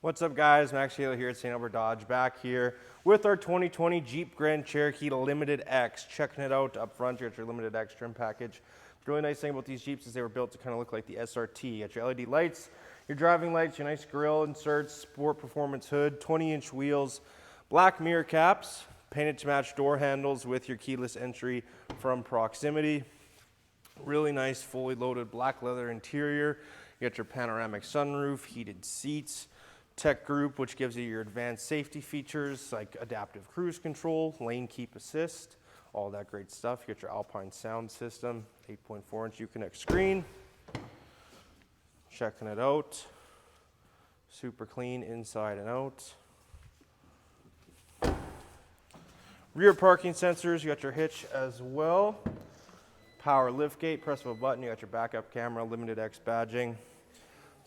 What's up guys, Max Taylor here at St.Albert Dodge, back here with our 2020 Jeep Grand Cherokee Limited X. Checking it out up front here at your Limited X trim package. The really nice thing about these Jeeps is they were built to kind of look like the SRT. You got your LED lights, your driving lights, your nice grille inserts, sport performance hood, 20-inch wheels, black mirror caps, painted to match door handles with your keyless entry from proximity. Really nice fully loaded black leather interior. You got your panoramic sunroof, heated seats, tech group, which gives you your advanced safety features like adaptive cruise control, lane keep assist, all that great stuff. You got your Alpine sound system, 8.4-inch Uconnect screen. Checking it out. Super clean inside and out. Rear parking sensors, you got your hitch as well. Power lift gate, press of a button, you got your backup camera, Limited X badging.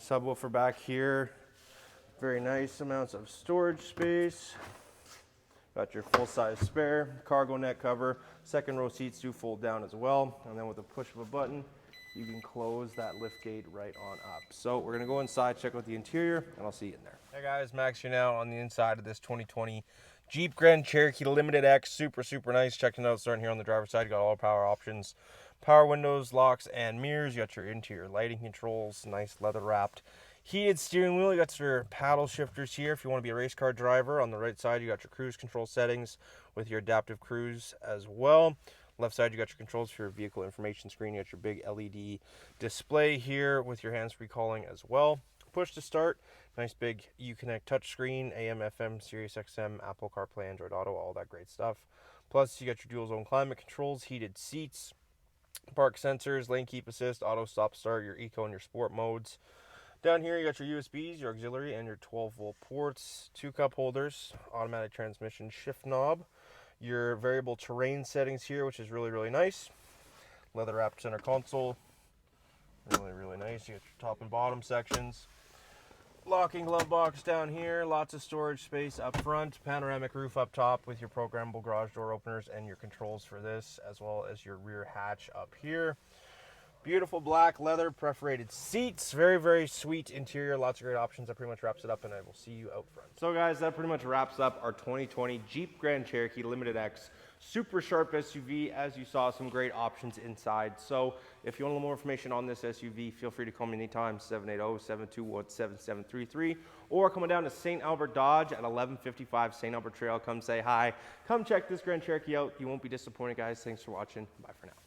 Subwoofer back here. Very nice amounts of storage space. Got your full-size spare, cargo net cover. Second row seats do fold down as well. And then with a push of a button, you can close that lift gate right on up. So we're gonna go inside, check out the interior, and I'll see you in there. Hey guys, Max here now on the inside of this 2020 Jeep Grand Cherokee Limited X. Super nice. Checking it out, starting here on the driver's side. You got all power options, power windows, locks, and mirrors. You got your interior lighting controls, nice leather wrapped heated steering wheel. You got your paddle shifters here if you want to be a race car driver. On the right side, you got your cruise control settings with your adaptive cruise as well. Left side, you got your controls for your vehicle information screen. You got your big LED display here with your hands-free calling as well. Push to start, nice big Uconnect touchscreen, AM, FM, Sirius XM, Apple CarPlay, Android Auto, all that great stuff. Plus, you got your dual zone climate controls, heated seats, park sensors, lane keep assist, auto stop start, your eco and your sport modes. Down here, you got your USBs, your auxiliary, and your 12-volt ports, 2 cup holders, automatic transmission shift knob, your variable terrain settings here, which is really nice. Leather wrapped center console, really nice. You got your top and bottom sections. Locking glove box down here, lots of storage space up front, panoramic roof up top with your programmable garage door openers and your controls for this, as well as your rear hatch up here. Beautiful black leather perforated seats, very sweet interior, lots of great options. That pretty much wraps it up, and I will see you out front. So guys, that pretty much wraps up our 2020 Jeep Grand Cherokee Limited X. Super sharp SUV, as you saw, some great options inside. So if you want a little more information on this SUV, feel free to call me anytime, 780-721-7733, or come on down to St.Albert Dodge at 1155 St. Albert Trail. Come say hi. Come check this Grand Cherokee out. You won't be disappointed, guys. Thanks for watching. Bye for now.